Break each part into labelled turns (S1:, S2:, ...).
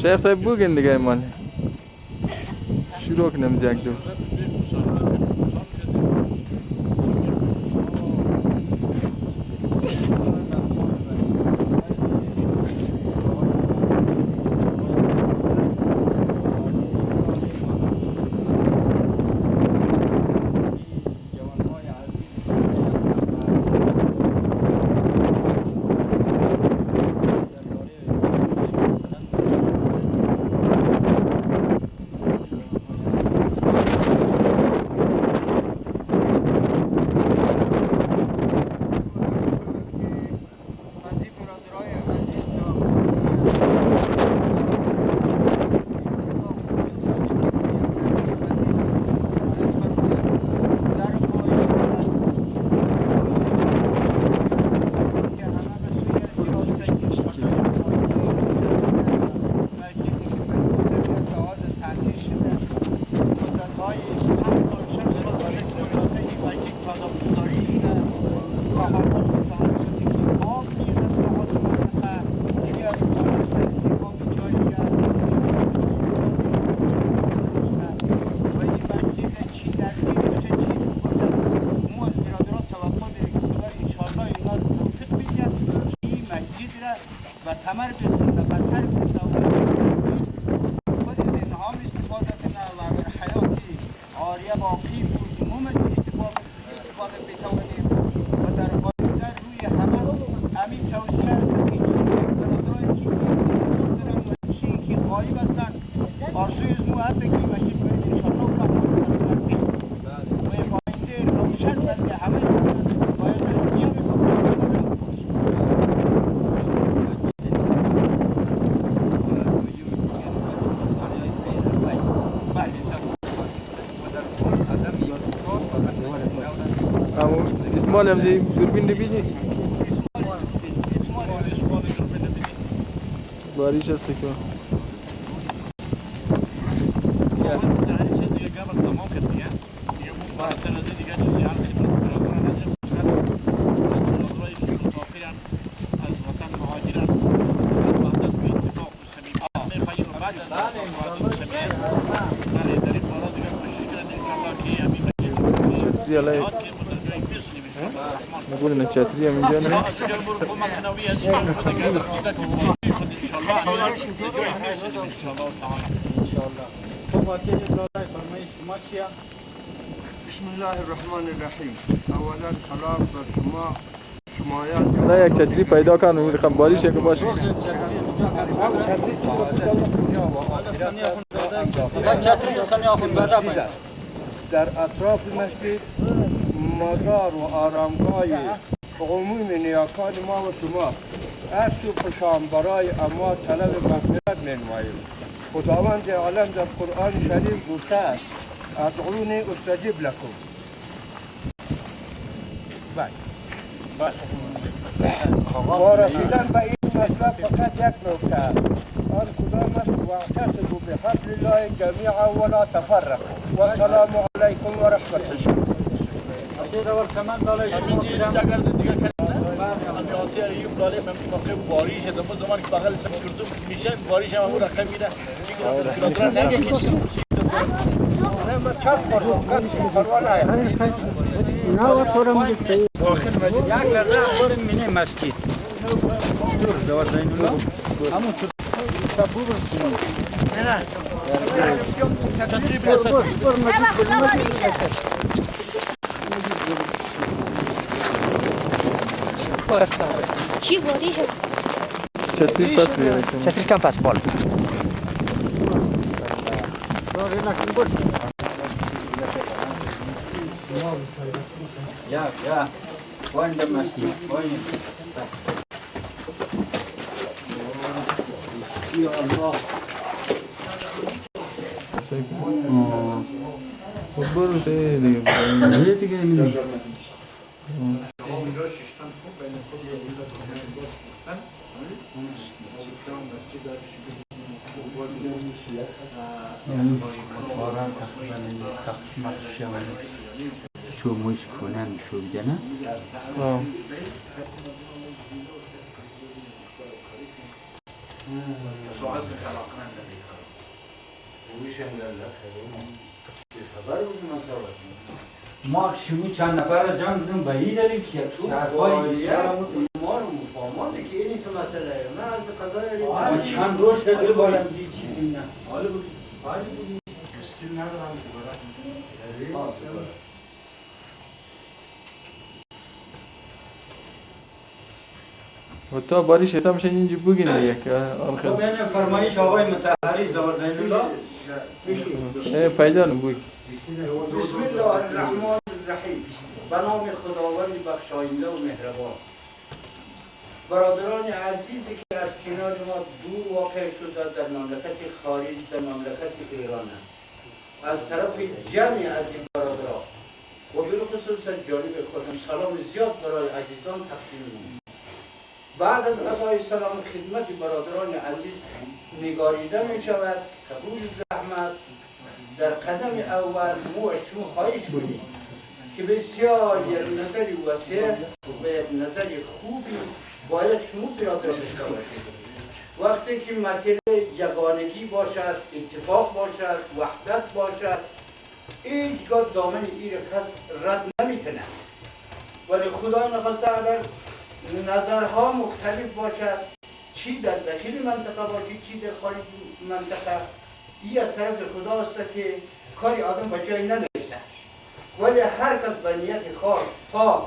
S1: شیخ صاحب بگین دیگه ایمان شروع کنم از یک دو. اسمال هم زی دوربین ببینی باریش هست که نقول ان الشاتريه من جانب
S2: بسم الله الرحمن الرحیم. اولا سلام بر شمایان.
S1: لا یک چتری پیدا کن و رقم باریش که باشه.
S2: در اطراف مسجد مزار و آرامگاه عموم نیاکان ما و شما هر سو خوشام برای اما طلب مغفرت می‌نماییم. خداوند عالم در قرآن شریف گفته است ادعونی استجیب لکم. با رسیدن به این مطلب فقط یک نکته است، آن کدام است واعتصموا بحبل الله جمیعا ولا تفرقوا والسلام علیکم و رحمت الله. باریش دم زمان که بغل سم کردم میشه باریش هم رقم میده نگه کسی نه ما چاپ کردم پروانه نه و تورم داخل مسجد یک لحظه بریم مینه مسجد دور دوات زینو همون تو تبور نه چطوری بیاست
S3: چی باریش
S1: چتری پس میاد
S4: چتری کم پس بال
S5: یا وين دمشتي وين يا الله
S1: برو شيء دیگه
S5: هي دیگه نمیشه یعنی باران تقریبا سخت مخشوانه شو مش کنن شو بگنه
S2: ساعت تلاقنا نداری خبر بود مسابقه
S5: ما شما چند نفر را جمع بدون بهی داریم که
S2: تو
S5: سرپای
S2: ما رو مفاهمانه که اینی تو مسئله من از قضای
S5: ما چند روش داره باید دی چیزی نه
S2: حالا بود مشکل ندارم
S1: و تا باری شیطان میشه اینجا بگین دیگه که آن
S5: خب
S1: خیلی
S5: این فرمایش آقای مطهری زوال زین الله
S1: پیدا نبوی
S2: بسم الله الرحمن الرحیم به نام خداوند بخشاینده و مهربان. برادران عزیزی که از کنار ما دور واقع شده در مملکت خارج در مملکت ایران از طرف جمعی از این برادران و بالخصوص از جانب خودم سلام زیاد برای عزیزان تقدیم می‌کنم. بعد از ادای سلام خدمت برادران عزیز نگاریده می شود قبول زحمت در قدم اول مو از شما خواهش کنید که بسیار یک نظری وسیع و یک نظری خوبی باید شما برادران داشته باشید. وقتی که مسئله یگانگی باشد، اتفاق باشد، وحدت باشد، هیچگاه دامن این کس رد نمیتونه. ولی خدا نخواسته اگر نظرها مختلف باشد، چی در داخل منطقه باشد، چی در خارج منطقه، این از طرف خدا است که کاری آدم به جای نمیرسد. ولی هر کس به نیت خاص پاک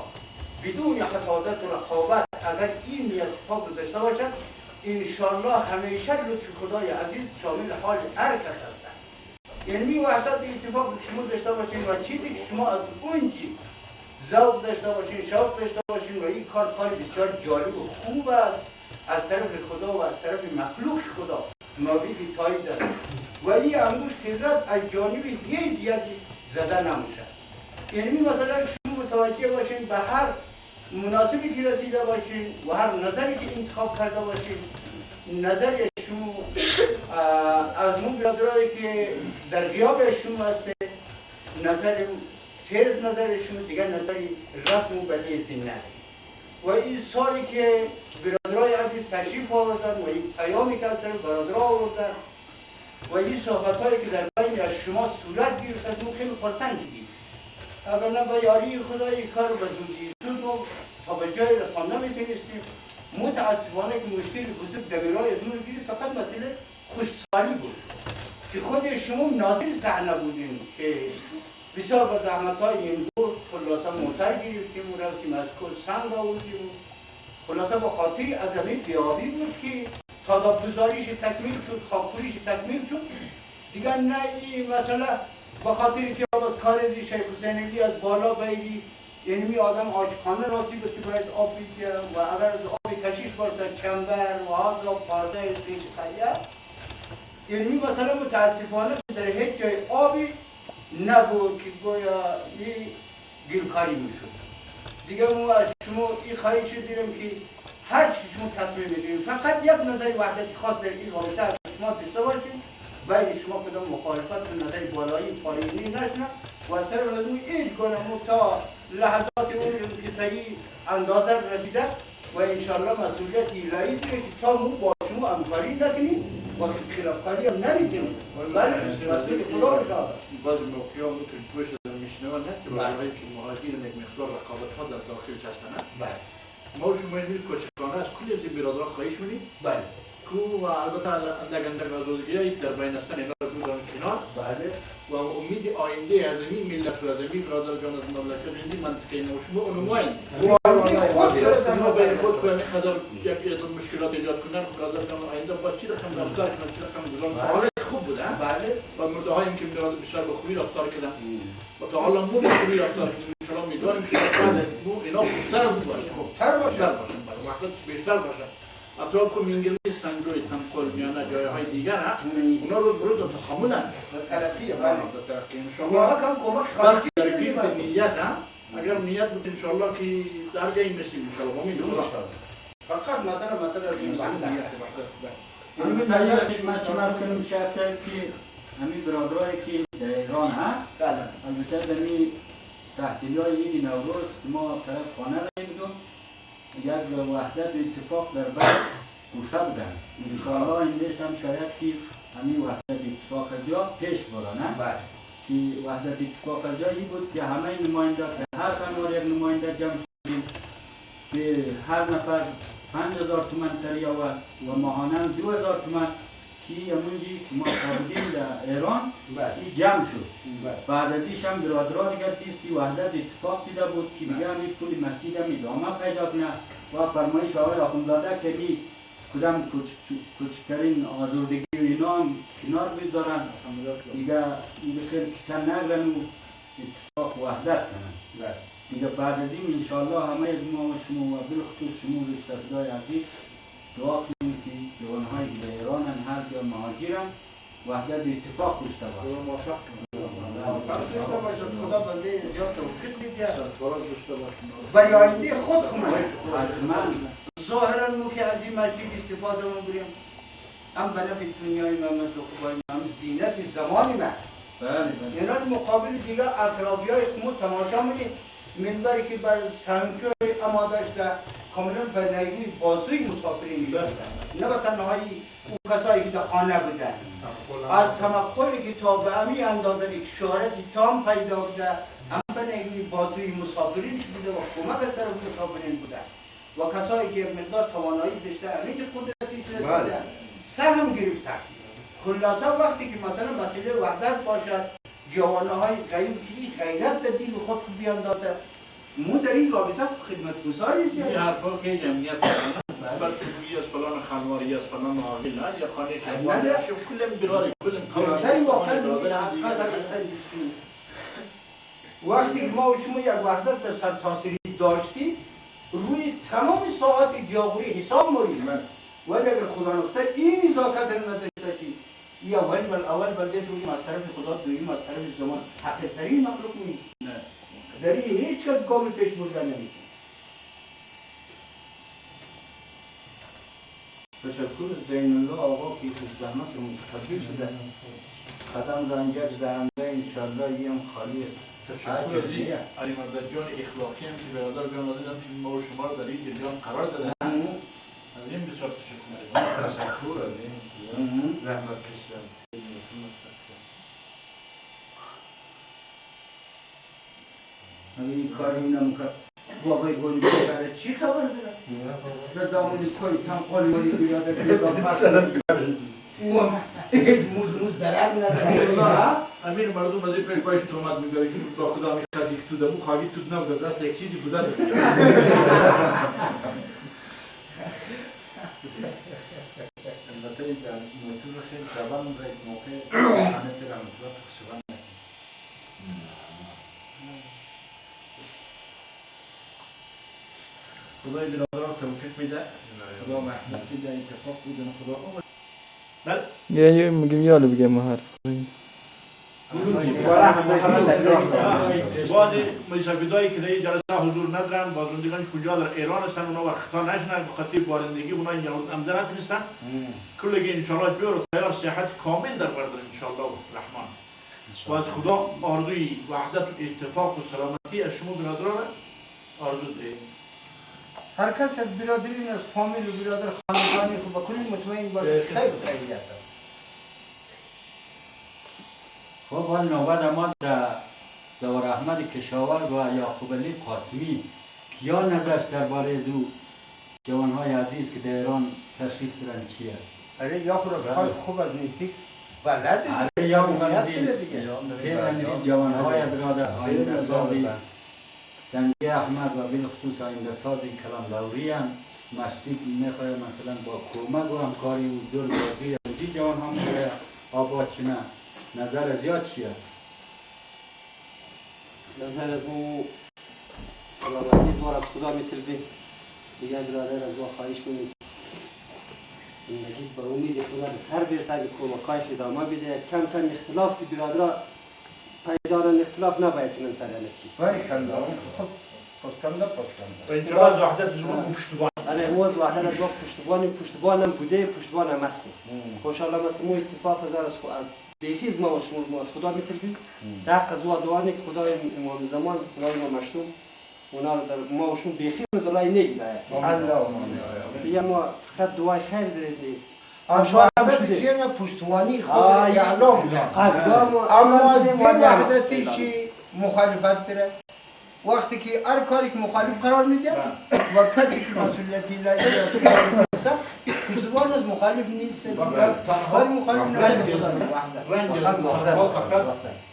S2: بدون حسادت و رقابت اگر این نیت پاک داشته باشد، انشالله همیشه لطف خدای عزیز شامل حال هر کس هستند. یعنی وحدت اتفاق شما داشته باشین و چیزی که شما از اونجی ذوق داشته باشین، شوق داشته باشین و این کار بسیار جالب و خوب است از طرف خدا و از طرف مخلوق خدا نابیدی تایید است و این انگوش تیرت از جانب هیچ یک زده نموشد. یعنی مثلا شما متوجه باشین به هر مناسبی که رسیده باشین و هر نظری که انتخاب کرده باشین، نظر شما از اون برادرایی که در غیاب شما هست، نظر تیز نظر شما دیگر نظری رقم و بلی زنده. و این سالی که برادرای عزیز تشریف آوردن و این پیامی که از طرف برادرها آوردن و این صحبتهایی که در بین از شما صورت گرفت، ما خیلی خرسند شدیم. اگر نه به یاری خدای کار به زودی زود و تا به جای رسان نمیتونستیم. متاسفانه که مشکل بزرگ دبیرای از اون گیرید فقط مسئله خشکسالی بود که خود شما ناظر صحنه بودیم که بسیار با زحمت‌های این دور خلاصه موتر گرفتیم و رفتیم از کوه سنگ آوردیم. خلاصه با خاطر عظمه بیابی بود که تاداب‌گذاریش تکمیل شد، خاک‌پوریش تکمیل شد. دیگر نه این مثلا با خاطر که از کارزی شیخ حسین علی از بالا بیری، یعنی آدم عاشقانه راستی بود که باید آب بگیره و اگر از آب کشیش باشد چنبر و هاز آب پارده پیش خیه، یعنی مثلا متاسفانه در هیچ جای آبی نبود که گویا این گلکاری میشد. دیگه ما از شما این خواهش دیدیم که هر چی شما تصمیم بگیریم فقط یک نظری وحدتی خاص در این رابطه از شما داشته باشید، باید شما کدام مخالفت به نظر بالایی پایینی نشنه و از طرف لازم هیچ گونه تا لحظات اون که تا این اندازه رسیده و انشالله مسئولیت الهی دیره که تا ما با شما همکاری نکنیم و خلافکاری هم نمیتونیم، بله مسئول خدا رو شاید
S4: بعضی موقعی هم که گوش دارم میشنوند نه که برای که مهاجرین یک مقدار رقابت ها در داخلش هستند.
S2: بله
S4: ما شما این کوچکانه از کلی از این برادرها خواهش می‌کنیم
S2: بله
S4: که و البته اندک آزادگی در بین هستن اینا رو بذارن کنار.
S2: بله
S4: و امید آینده از این ملت و از این برادران از مملکت این منطقه ما شما اونمایید. ما باید خود کنیم قدر یک مشکلات ایجاد کنن برادران آینده با چی رقم رفتار کنن، چی رقم گذارن. حالا خوب بوده.
S2: بله
S4: و مردهایی که برادر بسیار به خوبی رفتار کردن. و تا حالا ما به خوبی رفتار کردیم. ان شاء الله می‌داریم که ما اینا خوبتر باشه.
S2: خوبتر باشه.
S4: وقت بیشتر باشه. اطراف که انگلیس سنجوی تنقل میانه جایهای دیگر اونا رو برو در تکامل هست
S2: در ترقیه
S4: در ترقی
S2: شما کم کمک خارجی
S4: ترقی نیت اگر نیت بود انشاءالله که در جایی میسیم انشاءالله ما میدونم
S2: فقط مثلا
S5: همین نظر خدمت شما کنم شخصا که همین برادرایی که در ایران هست البته در این تحتیل‌های عید نوروز ما طرف خانه رایدیم یک وحدت و اتفاق در بین گفته بودن انشاءالله ایندهش هم شاید که همین وحدت اتفاق جا پیش برانه که وحدت اتفاق جا این بود که همه نماینده هر قنوار یک نماینده جمع شدیم به هر نفر 5000 تومان سریع و ماهانه 2000 تومان که امونجی ما خوردیم در ایران این جمع شد بعد از ایش هم برادرها دیگر دیستی وحدت اتفاق دیده بود که دیگه همین پول مسجد هم ادامه پیدا کنه و فرمایش آقای آخوندزاده که بی کدام کوچکترین آزردگی و اینا هم کنار بذارن دیگه خیلی کچن نگرن و اتفاق وحدت کنن دیگه بعد از این انشاءالله همه از ما و شما و بالخصوص شما رشته‌های عزیز دعا کنیم که جوانهایی که در ایران هر جا مهاجرن وحدت اتفاق داشته باشه
S2: خدا بنده زیاد توفیق میده برای آینده خود ظاهرا مو که از این مسجد استفاده ما بریم هم بنفع دنیای من مثل خوبای هم زینت زمانی من اینا مقابل دیگه اطرافی های ما تماشا میدیم منبری که بر سنجوی اماده شده کاملا به نگوی بازوی مسافرین میشدن نه به تنهایی اون کسایی که در خانه بودن از تمخوری که تا به همی اندازه یک شهرتی تام پیدا بوده هم به نگوی بازوی مسافرین شده و کمک از طرف مسافرین بودن و کسایی که یک مقدار توانایی داشته همین قدرتی رسیدن سهم گرفتن خلاصه وقتی که مثلا مسئله وحدت باشد جوانهای غیب که غیرت در دین خود بیاندازه مو در این رابطه خدمتگزاری است.
S4: این حرفا که جمعیت بر سوی از فلان خانواری از فلان عاقل یا خانه شهوانی کلم برای کلم
S2: برادری واقعا وقتی که ما و شما یک وحدت در سرتاسری داشتیم روی تمام ساعات جاغوری حساب موریم ولی اگر خدا نخسته این نزاکت رو نداشته شید یا اول بلده روی از طرف خدا دویم از طرف زمان حقیقترین مخلوق نیست در این هیچ کس گام پیش بردن نمیشه. تشکر زین الله آقا که زحمت متقبل شده قدم رنجج دهنده انشاءالله یم خالی است.
S4: تشکر از این علی مردد جان اخلاقی هم که برادر بیان دیدم که ما و شما رو در این جریان قرار دادن از این بسیار
S1: تشکر از این زحمت کشیدن
S2: این کاری نمیکرد واقعی گلی بکرده چی خبر داره؟ در دامونی کاری تم قالی مالی بیاده که موز درر نداره
S4: امیر مردم از این پیش بایش تومد میگه که با خدا میخواد یک تو دمو خواهی تو نبوده دست یک چیزی بوده
S1: البته در موضوع رو خیلی زبان رو یک موقع همه تر همونطور خشبان نکنیم
S4: خدای برادران توفیق میده خدا محمد میده اتفاق بودن خدا
S1: یه میگم یالا بگم ما حرف
S4: بعد مسافرایی که در این جلسه حضور ندارن بازماندگانش کجا در ایران هستن اونا وقتا نشنن به خاطر بارندگی اونا اینجا آمده نتونستن کلگی انشاءالله جور و تیار صحت کامل در بردن انشاءالله رحمان و از خدا آرزوی وحدت و اتفاق و سلامتی از شما برادران آرزو داریم.
S2: هر کس از برادرین از فامیل و برادر خاندانی خود با کلی مطمئن باشه خیلی خیلیت است.
S5: خب حال نوبت ما در زوار احمد کشاورز و یعقوب علی قاسمی کیا نظرش درباره از او جوانهای عزیز که در ایران تشریف دارن چیه؟
S2: اره یا خود خوب از نیستی بلده
S5: دیگه یا دیگه جوانهای برادر آینده سازی دنگی احمد و بالخصوص آینده سازی کلام لوری هم مشتی میخواه مثلا با کمک و همکاری و دور بازی همچی جوان هم میگه آباد چنه نظر از یاد چیه؟
S6: نظر از مو سلامتی زوار از خدا میتربی دیگه برادر از ما خواهش کنید این مجید با امید خدا به سر برسه به کمکایش ادامه بده کم کم اختلاف که برادرها پیدا دارن اختلاف نباید کنن سر الکی
S2: باریکالله پسکنده
S4: و انشاءالله از وحدت شما پشتوان
S6: آره موز وحدت از ما پشتوان هم بوده پشتوان هم هستیم خوشحالا مثل مو اتفاق از بیخیز ما و شما از خدا میتربیم در حق از او دعانه که خدای امام زمان خدای ما مشتوم اونا رو در ما و شما بیخیز دلای نگیره
S2: الله
S6: دیگه ما فقط دوای خیر دارید.
S2: از وحدت شیرن پشتوانی خود را اعلام کرد. اما از بی وحدتشی مخالفت داره. وقتی که هر کاری که مخالف قرار میده و کسی که مسئولیتی لایق است پشتوان از مخالف نیست. کاری مخالف نیست.
S4: ما فقط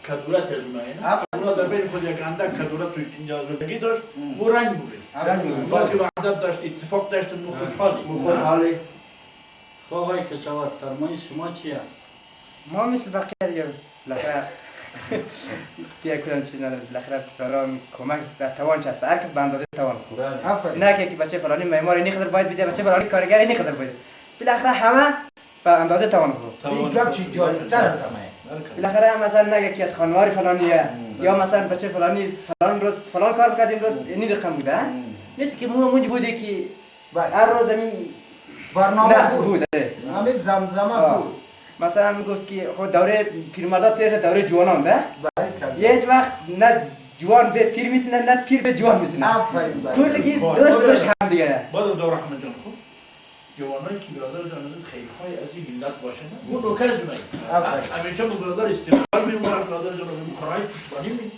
S4: کدورت از اونه اونا در بین خود یک اندک کدورت توی اینجا زندگی داشت و رنگ بود. با که وحدت داشت اتفاق داشت و خوشحالی.
S5: آقای کشاورز فرمای شما چیه؟
S7: ما مثل بقیه دیگه بالاخره دیگه کدام چیز نداره بالاخره برای کمک در توان هست هر کس به اندازه توان خوب نه که بچه فلانی معمار اینی قدر باید بده بچه فلانی کارگر اینی قدر باید بالاخره همه به اندازه توان خوب
S2: این گپ چی جالب‌تر از همه
S7: بالاخره مثلا نگه کی از خانوار فلانیه یا مثلا بچه فلانی فلان روز فلان کار کرد این روز اینی رقم بوده نیست که مونج بوده که هر روز زمین
S2: برنامه
S7: بوده
S2: همه زمزمه بود
S7: مثلا میگفت که خود دوره پیرمردا تیر دوره جوانان ده یک وقت نه جوان به پیر میتونه نه پیر به جوان میتونه کلگی دوش هم دیگه
S4: بعد دور رحمت جان خود جوانایی که برادر جان خیلی های از این ملت باشه اون نوکر جونایی همیشه با برادر استقبال میمونه برادر جان رو کارهای پشتیبانی می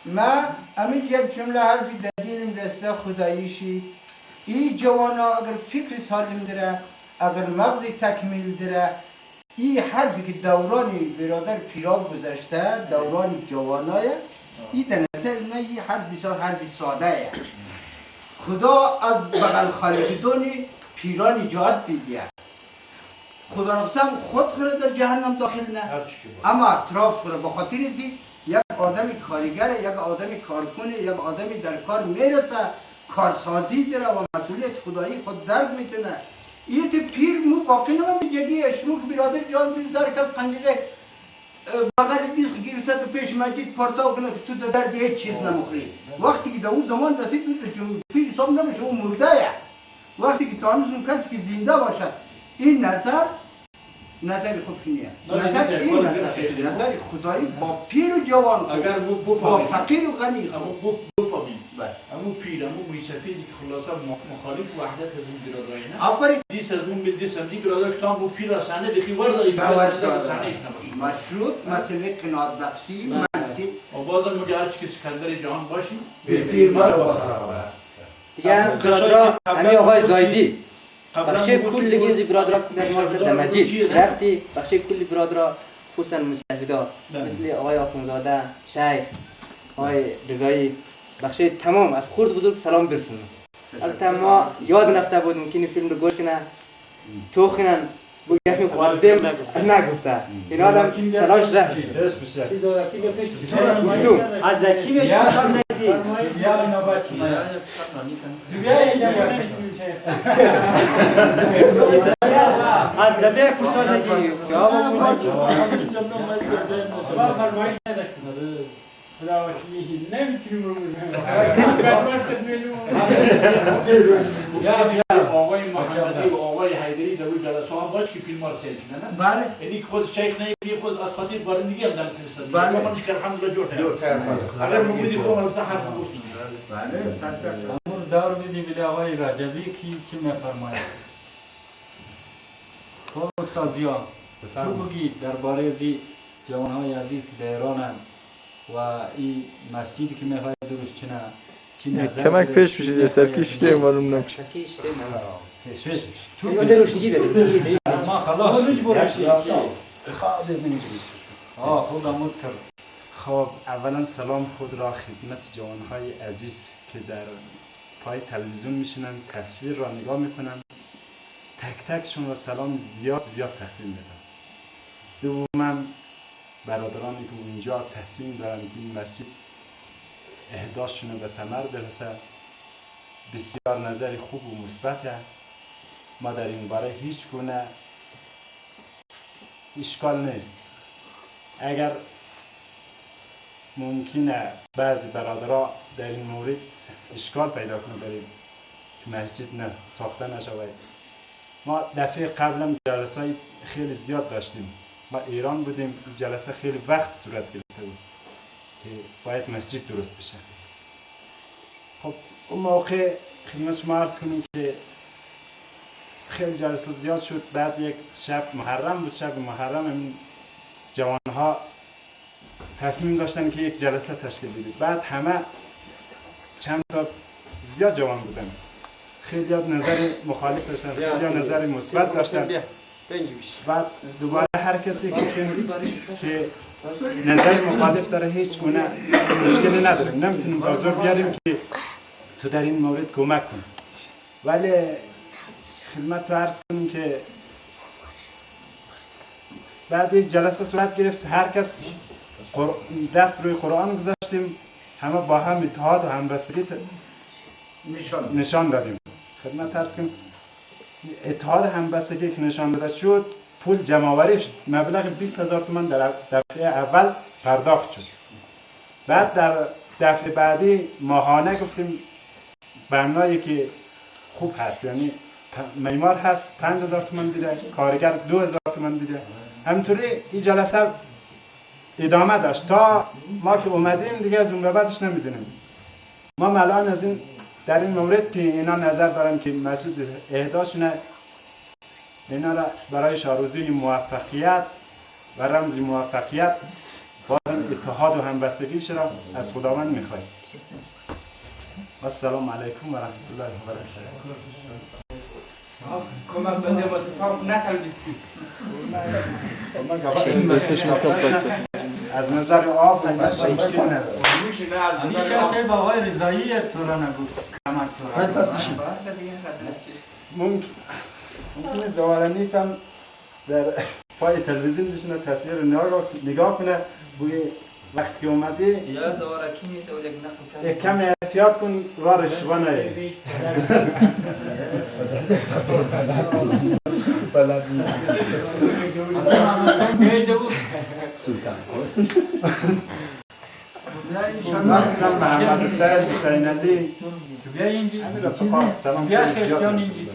S2: ما همین یک جمله حرفی دادیم رسته خداییشی این جوانا اگر فکر سالم داره اگر مغزی تکمیل داره این حرفی که دورانی برادر پیراب گذشته دورانی جوانای این در نظر من این حرف بسیار حرف ساده خدا از بغل خالقیدونی پیرانی جهاد بیدیه خدا نقصم خود خود در جهنم داخل نه اما اطراف خود بخاطر ازی یک آدمی کارگر یک آدمی کارکنه یک آدمی در کار میرسه کارسازی داره و مسئولیت خدایی خود درک میتونه این پیر مو باقی نمیم جگی اشموک برادر جان زیزار کس قنجقه بغل دیست گیرته تو پیش مجید پارتاو کنه که تو در هیچ چیز نمخری وقتی که در اون زمان رسید پیر حساب نمیشه اون مرده وقتی که تانوز اون کسی که زنده باشه این نظر خوب شنیه نظر خدایی با پیر و جوان
S4: اگر
S2: با فقیر و غنی
S4: بفهمیم امو پیر امو میسفی که خلاصه مخالف وحدت از این برادرای نه
S2: آفرین
S4: دیس از اون دیس از این برادر که تام پیر از سنه بخی ورداری
S2: مشروط مسئله قناعت بخشی منطق
S4: و بعد مگه هر چی که سکندر جهان باشیم
S2: به پیر مرا بخرابه
S7: دیگه برادرها همین آقای زایدی بخشی کلی گیزی برادرها در مجید رفتی بخشی کلی برادرها خصوصا مستفیدا مثل آقای آخونزاده شیخ آقای رضایی بخشی تمام از خرد بزرگ سلام برسونم البته ما یاد نفته بود ممکنی فیلم رو گوش کنه توخینن بگیم قوازدیم نگفته این آدم سلاش رفت گفتم
S6: از زکی بهش پسند ندی از زبه پسند ندی
S4: آقای محمدی و آقای حیدری در روی جلسه ها باش که فیلم ها رو سیر کنن
S2: بله
S4: یعنی خود شیخ نمیدی خود از خاطر بارندگی هم در فرستادی
S2: بله
S4: ما خودش که الحمدلله جور اگر موجودی خود البته حرف گفتیم
S2: بله 100%
S5: امور دور میدیم به آقای رجبی که چی میفرماید خب استازیا تو بگید درباره زی جوانهای عزیز که در ایرانن و این مسجدی که میخواید درست چی نظر
S8: کمک پیش بشید ترکیش چیه معلوم نمیشه
S5: تو بده ما خلاص خود اموتر
S9: خب اولا سلام خود را خدمت جوانهای عزیز که در پای تلویزیون میشینن تصویر را نگاه میکنن تک تکشون و سلام زیاد تقدیم میدم. دوما برادرانی که اونجا تصمیم دارن که این مسجد اهداشون به ثمر برسه بسیار نظر خوب و مثبته. ما در این باره هیچ گونه اشکال نیست. اگر ممکنه بعضی برادرها در این مورد اشکال پیدا کنه برای که مسجد ساخته نشود. ما دفعه قبلا جلسه خیلی زیاد داشتیم. ما ایران بودیم، جلسه خیلی وقت صورت گرفته بود که باید مسجد درست بشه. خب اون موقع خدمت شما عرض کنیم که خیلی جلسه زیاد شد. بعد یک شب محرم بود، شب محرم این جوانها تصمیم داشتن که یک جلسه تشکیل بدید. بعد همه چند تا زیاد جوان بودن، خیلی نظر مخالف داشتن، خیلی نظر مثبت داشتن. بعد دوباره هر کسی گفتیم که نظر مخالف داره هیچ گونه مشکلی نداریم، نمیتونیم بازار بیاریم که تو در این مورد کمک کن. ولی خدمت تو عرض کنیم که بعد یک جلسه صورت گرفت، هر کس دست روی قرآن گذاشتیم، همه با هم اتحاد و همبستگی نشان دادیم. خدمت عرض کنیم اتحاد همبستگی که نشان داده شد، پول جمع‌آوری شد، مبلغ 20,000 تومان در دفعه اول پرداخت شد. بعد در دفعه بعدی ماهانه گفتیم بنایی که خوب هست، یعنی معمار هست 5,000 تومان بیده، کارگر 2,000 تومان بیده. همینطوری این جلسه ادامه داشت تا ما که اومدیم دیگه از اون به بعدش نمیدونیم. ما الان از این در این مورد که اینا نظر دارم که مسجد اهداشونه، اینا را برای شاروزی موفقیت و رمز موفقیت بازم اتحاد و همبستگیش را از خداوند میخوایم. السلام علیکم و رحمت الله و برکاته.
S5: کمک بنده با اتفاق نسل بیستی
S9: از نظر آب و مشکل نداره.
S5: همیشه با آقای رضایی تو را نگو کمک تو را
S9: ممکنه زوارنیت هم در پای تلویزیون بشینه تصویر نگاه کنه، بوی وقتی که اومدی
S7: یا زوارکی میتونه
S9: یک کم احتیاط کن راه اشتباه نیایی. مخصوصا محمد حسین حسین علی
S5: بیا اینجی
S9: سلام
S5: بیا خشتان اینجی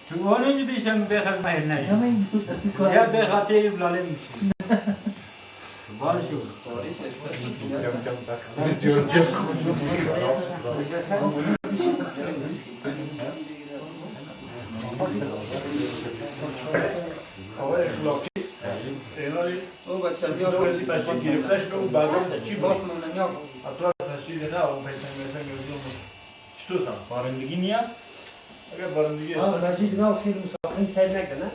S5: تو اون اینجی بیشم بخیر مهر نگیم یا بخاطر بلاله میشیم بالشو
S4: آقای اخلاقی او بچه بیا بردی بچه گرفتش رو بازم چی باز نمیام اطلاع تشکیل نه اون پیسن چطور سام بارندگی نیاد اگر بارندگی
S6: مسجد را خیلی مسافرین سیر نکده نه؟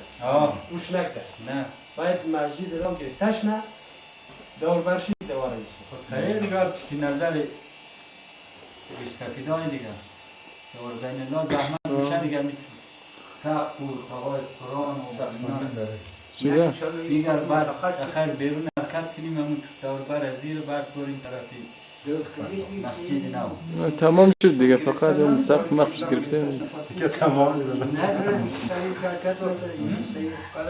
S6: روش نکده
S5: نه
S6: باید مسجد را گرفتش نه دور برشی دواره
S5: خب سیر دیگر که نظر استفیدانی دیگر دور بین الله زحمت میشه دیگر میتونی سقف و قواعد قرآن و دیگر بعد خیر بیرون حرکت کنیم همون دور بر زیر بعد بریم طرفی مسجد نو
S8: تمام شد دیگه، فقط اون سقف مخش گرفته
S9: دیگه تمام